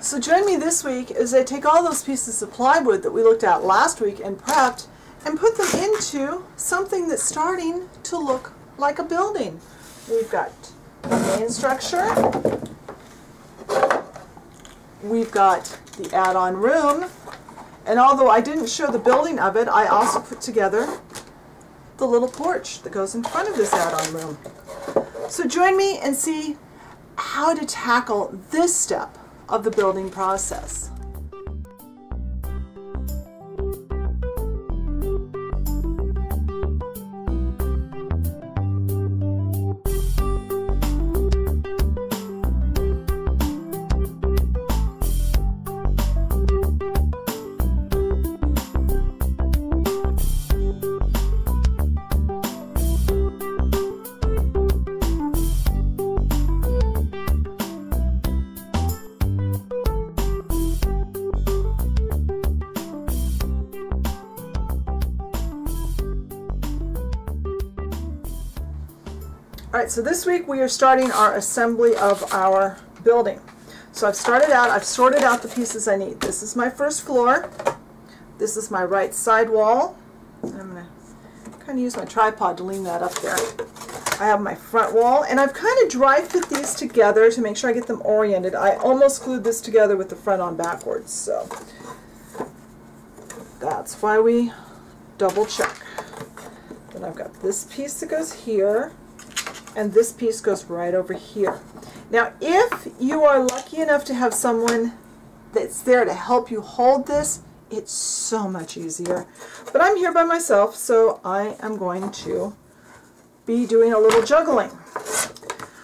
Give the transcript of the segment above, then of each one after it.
So join me this week as I take all those pieces of plywood that we looked at last week and prepped and put them into something that's starting to look like a building. We've got the main structure, we've got the add-on room, and although I didn't show the building of it, I also put together the little porch that goes in front of this add-on room. So join me and see how to tackle this step of the building process. Alright, so this week we are starting our assembly of our building. So I've sorted out the pieces I need. This is my first floor. This is my right side wall. And I'm going to kind of use my tripod to lean that up there. I have my front wall, and I've kind of dry fit these together to make sure I get them oriented. I almost glued this together with the front on backwards, so that's why we double check. Then I've got this piece that goes here, and this piece goes right over here. Now, if you are lucky enough to have someone that's there to help you hold this, it's so much easier. But I'm here by myself, so I am going to be doing a little juggling.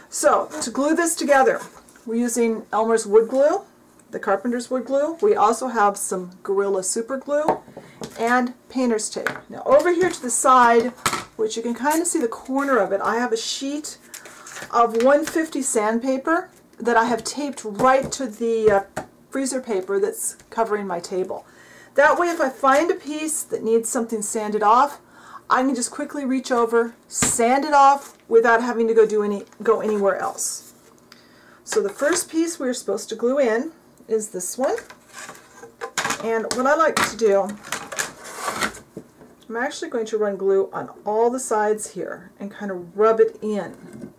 So, to glue this together, we're using Elmer's wood glue, the carpenter's wood glue. We also have some Gorilla super glue and painter's tape. Now, over here to the side, which you can kind of see the corner of it, I have a sheet of 150 sandpaper that I have taped right to the freezer paper that's covering my table. That way, if I find a piece that needs something sanded off, I can just quickly reach over, sand it off without having to go anywhere else. So the first piece we're supposed to glue in is this one. And what I like to do, I'm actually going to run glue on all the sides here and kind of rub it in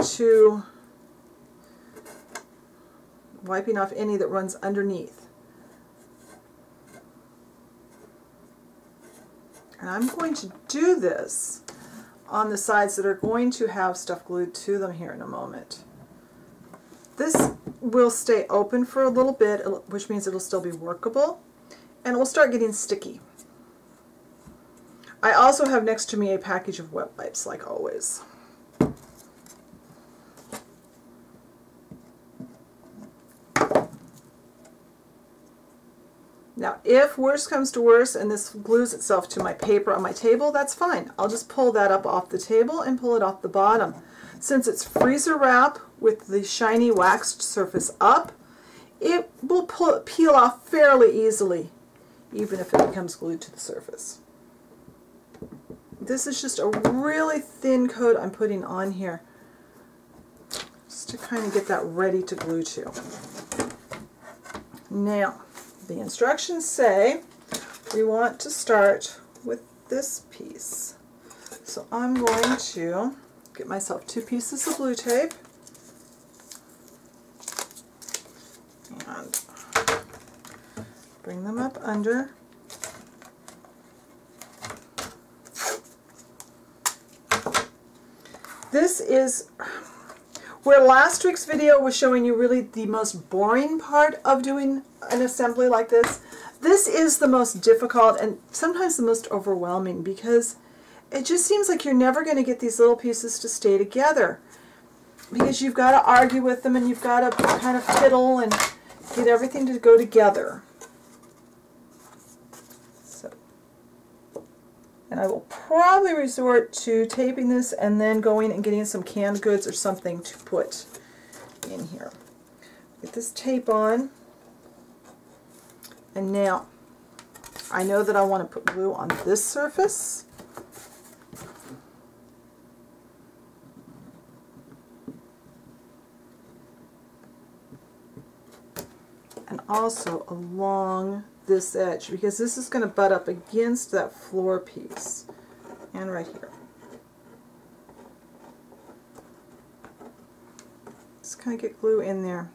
to wiping off any that runs underneath. And I'm going to do this on the sides that are going to have stuff glued to them here in a moment. This will stay open for a little bit, which means it'll still be workable, and it will start getting sticky. I also have next to me a package of wet wipes, like always. Now, if worse comes to worse and this glues itself to my paper on my table, that's fine. I'll just pull that up off the table and pull it off the bottom. Since it's freezer wrap with the shiny waxed surface up, it will peel off fairly easily, even if it becomes glued to the surface. This is just a really thin coat I'm putting on here, just to kind of get that ready to glue to. Now, the instructions say we want to start with this piece. So I'm going to get myself 2 pieces of blue tape and bring them up under. This is where last week's video was showing you really the most boring part of doing an assembly like this. This is the most difficult and sometimes the most overwhelming, because it just seems like you're never going to get these little pieces to stay together, because you've got to argue with them and you've got to kind of fiddle and get everything to go together. And I will probably resort to taping this and then going and getting some canned goods or something to put in here. Get this tape on. And now, I know that I want to put glue on this surface. and also along this edge, because this is going to butt up against that floor piece, and right here. Just kind of get glue in there.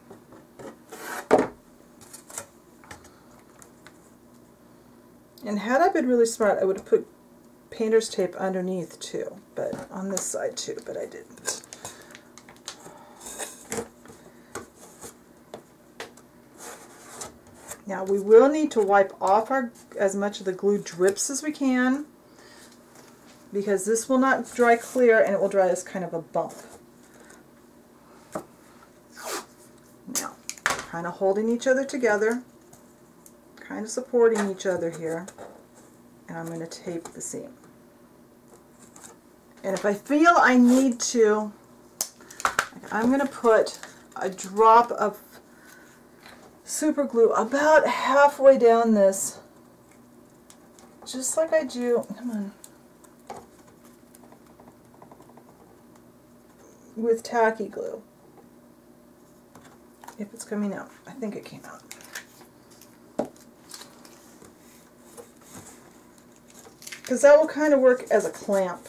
And had I been really smart, I would have put painter's tape underneath too, but on this side too, but I didn't. Now we will need to wipe off as much of the glue drips as we can, because this will not dry clear and it will dry as kind of a bump. Now, kind of holding each other together, kind of supporting each other here, and I'm going to tape the seam. And if I feel I need to, I'm going to put a drop of super glue about halfway down this, just like I do, come on, with tacky glue. If it's coming out. I think it came out. Because that will kind of work as a clamp.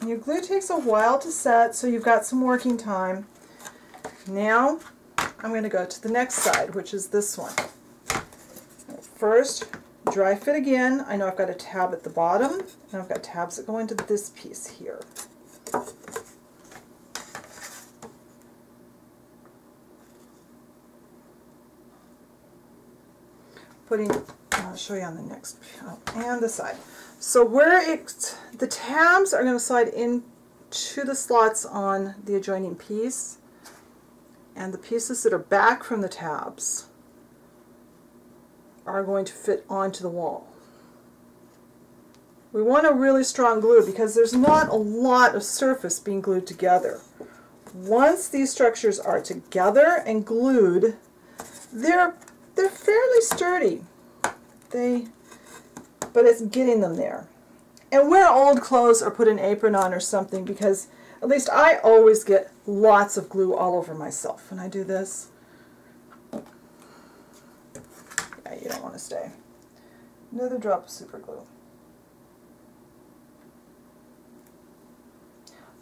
And your glue takes a while to set, so you've got some working time. Now I'm going to go to the next side, which is this one. First, dry fit again. I know I've got a tab at the bottom, and I've got tabs that go into this piece here. I'll show you on the next, and the side. So where the tabs are going to slide into the slots on the adjoining piece, and the pieces that are back from the tabs are going to fit onto the wall. We want a really strong glue because there's not a lot of surface being glued together. Once these structures are together and glued, they're fairly sturdy. But it's getting them there. And wear old clothes or put an apron on or something, because at least I always get lots of glue all over myself when I do this. Yeah, you don't want to stay. Another drop of super glue.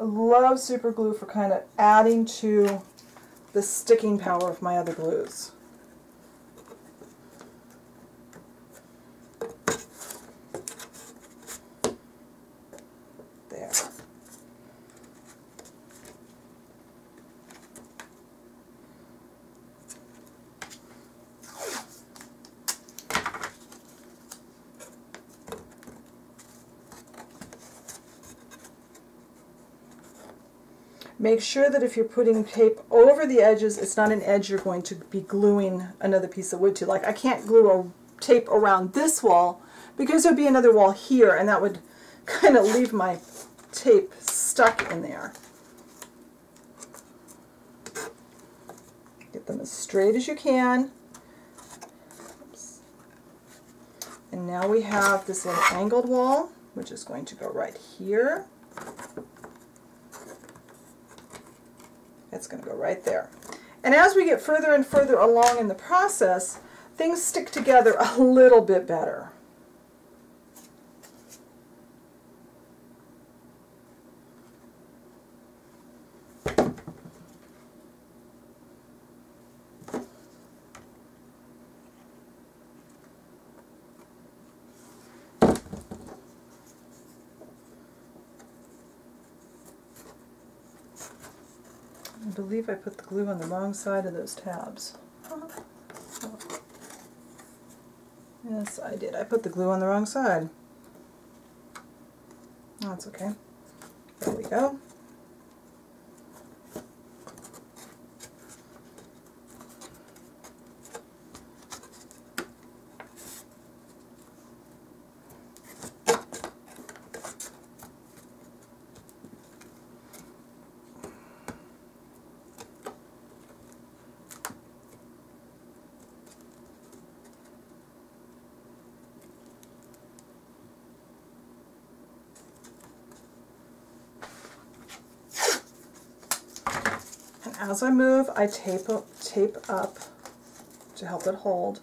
I love super glue for kind of adding to the sticking power of my other glues. There. Make sure that if you're putting tape over the edges, it's not an edge you're going to be gluing another piece of wood to. Like, I can't glue a tape around this wall because there'd be another wall here, and that would kind of leave my tape stuck in there. Get them as straight as you can. Oops. And now we have this little angled wall, which is going to go right here. It's going to go right there. And as we get further and further along in the process, things stick together a little bit better. I believe I put the glue on the wrong side of those tabs. Yes, I did. I put the glue on the wrong side. That's okay. There we go. as I move, I tape up to help it hold.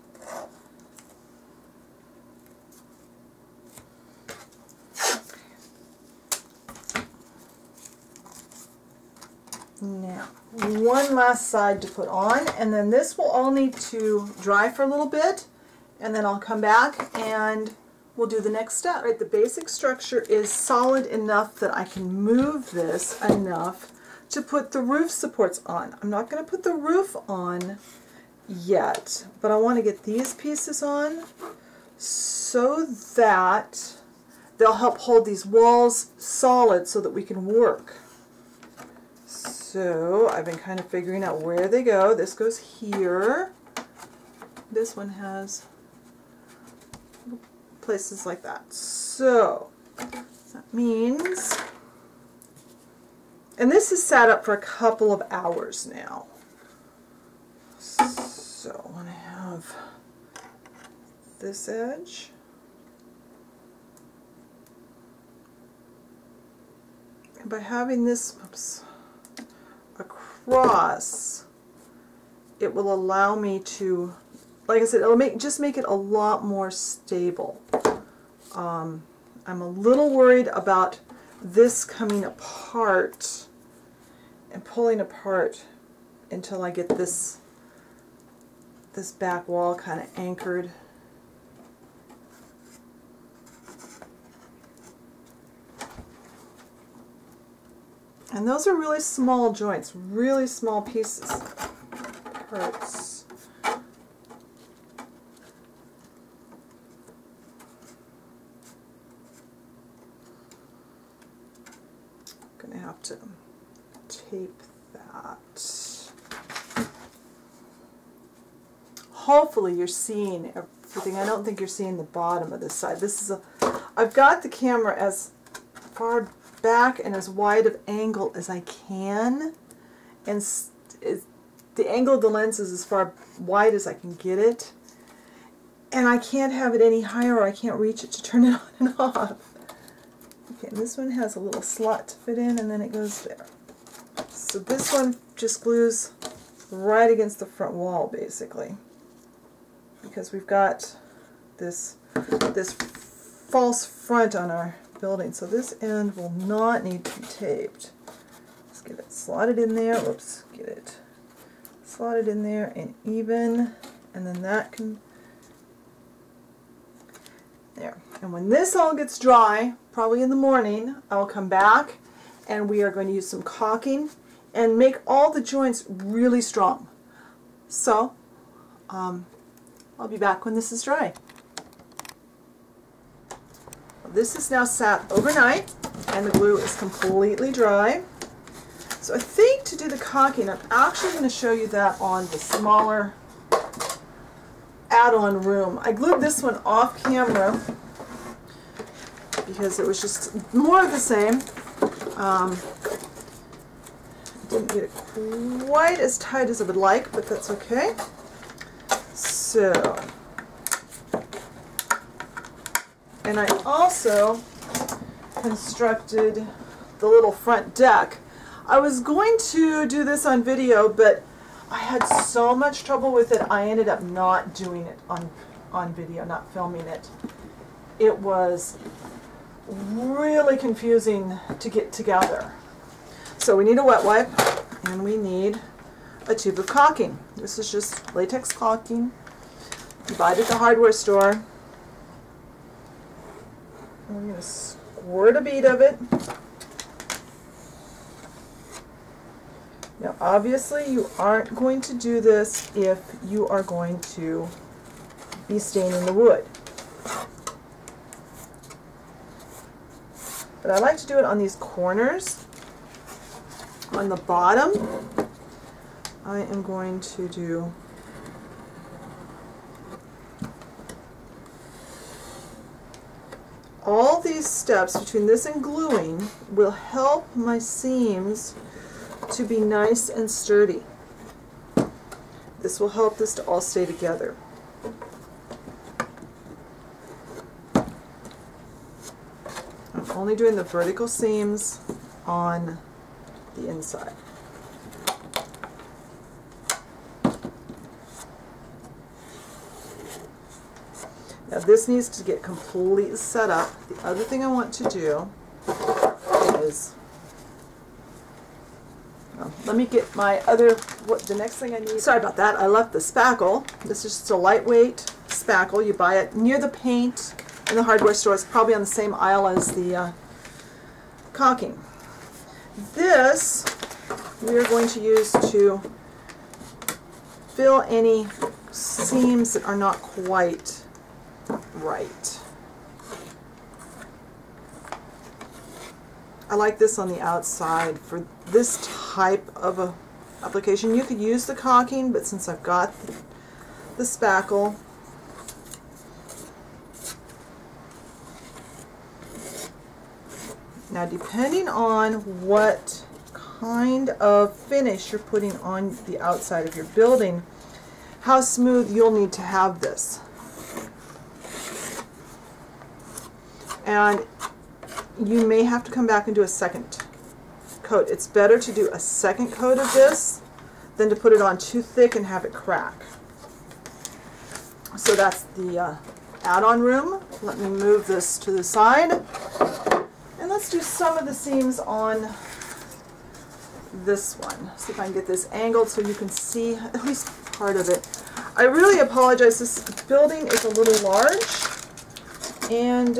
Now, one last side to put on, and then this will all need to dry for a little bit, and then I'll come back and we'll do the next step. Right, the basic structure is solid enough that I can move this enough to put the roof supports on. I'm not going to put the roof on yet, but I want to get these pieces on so that they'll help hold these walls solid so that we can work. So I've been kind of figuring out where they go. This goes here. This one has places like that. So that means, and this is sat up for a couple of hours now. So I want to have this edge. And by having this, across, it will allow me to, like I said, it'll just make it a lot more stable. I'm a little worried about this coming apart and pulling apart until I get this back wall kind of anchored. And those are really small joints, really small pieces, parts. I'm going to have to tape that. Hopefully you're seeing everything. I don't think you're seeing the bottom of this side. This is I've got the camera as far back and as wide of angle as I can, and the angle of the lens is as far wide as I can get it, and I can't have it any higher or I can't reach it to turn it on and off. Okay, and this one has a little slot to fit in, and then it goes there. So this one just glues right against the front wall basically, because we've got this false front on our building. So this end will not need to be taped. Let's get it slotted in there. Whoops, get it slotted in there and even, and then that can, there. And when this all gets dry, probably in the morning, I'll come back and we are going to use some caulking and make all the joints really strong. So I'll be back when this is dry. This is now sat overnight and the glue is completely dry. So I think to do the caulking, I'm actually going to show you that on the smaller add-on room. I glued this one off camera because it was just more of the same. Didn't get it quite as tight as I would like, but that's okay. So, and I also constructed the little front deck. I was going to do this on video, but I had so much trouble with it, I ended up not doing it on video, not filming it. It was really confusing to get together. So we need a wet wipe, and we need a tube of caulking. This is just latex caulking. You buy it at the hardware store. I'm going to squirt a bead of it. Now obviously you aren't going to do this if you are going to be staining the wood. But I like to do it on these corners. On the bottom, I am going to do all these steps between this and gluing will help my seams to be nice and sturdy. This will help this to all stay together. I'm only doing the vertical seams on the inside. Now this needs to get completely set up. The other thing I want to do is, let me get my other, the next thing I need. Sorry about that, I left the spackle. This is just a lightweight spackle. You buy it near the paint in the hardware store. It's probably on the same aisle as the caulking. This we are going to use to fill any seams that are not quite right. I like this on the outside for this type of a application. You could use the caulking, but since I've got the spackle, now depending on what kind of finish you're putting on the outside of your building, how smooth you'll need to have this. And you may have to come back and do a second coat. It's better to do a second coat of this than to put it on too thick and have it crack. So that's the add-on room. Let me move this to the side. And let's do some of the seams on this one. See if I can get this angled so you can see at least part of it. I really apologize. This building is a little large, and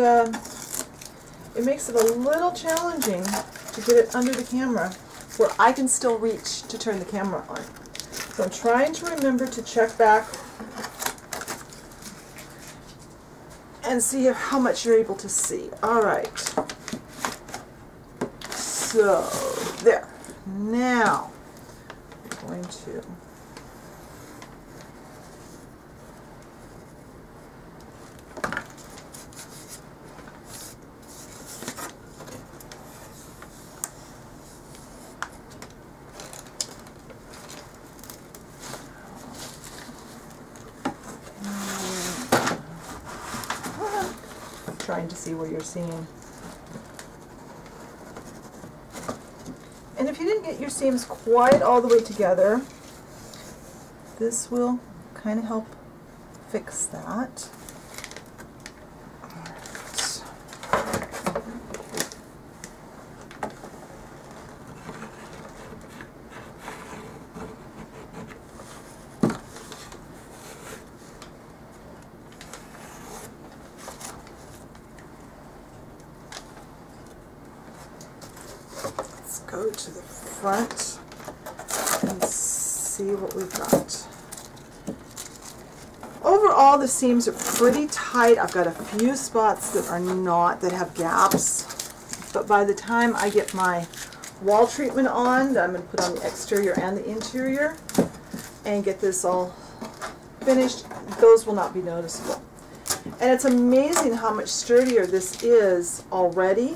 it makes it a little challenging to get it under the camera where I can still reach to turn the camera on. So I'm trying to remember to check back and see how much you're able to see. All right. So, there. Now, I'm going to trying to see what you're seeing. And if you didn't get your seams quite all the way together, this will kind of help fix that. Go to the front and see what we've got. Overall, the seams are pretty tight. I've got a few spots that are not, that have gaps, but by the time I get my wall treatment on, that I'm going to put on the exterior and the interior, and get this all finished, those will not be noticeable. And it's amazing how much sturdier this is already,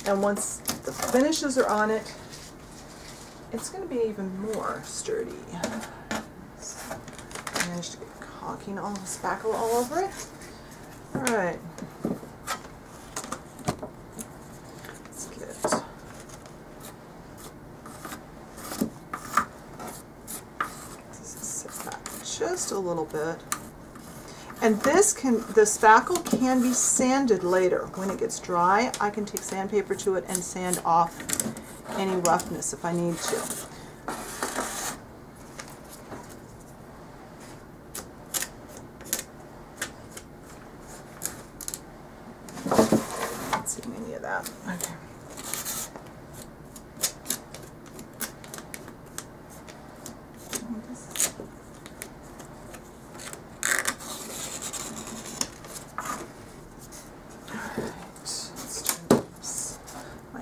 and once the finishes are on it, it's going to be even more sturdy. I managed to get caulking, all the spackle all over it. Alright. Let's get this sit back just a little bit. And this the spackle can be sanded later. When it gets dry, I can take sandpaper to it and sand off any roughness if I need to. Not seeing any of that. Okay.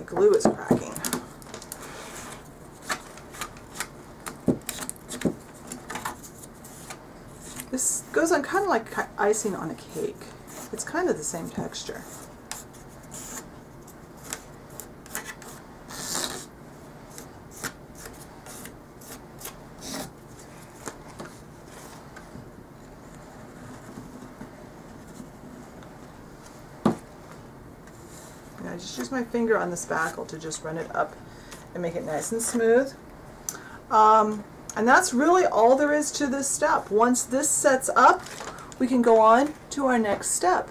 Glue is cracking. This goes on kind of like icing on a cake. It's kind of the same texture. I just use my finger on the spackle to just run it up and make it nice and smooth. And that's really all there is to this step. Once this sets up, we can go on to our next step.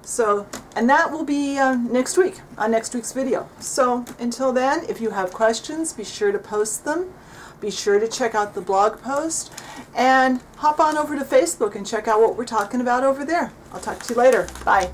So, and that will be next week, on next week's video. So until then, if you have questions, be sure to post them. Be sure to check out the blog post, and hop on over to Facebook and check out what we're talking about over there. I'll talk to you later. Bye.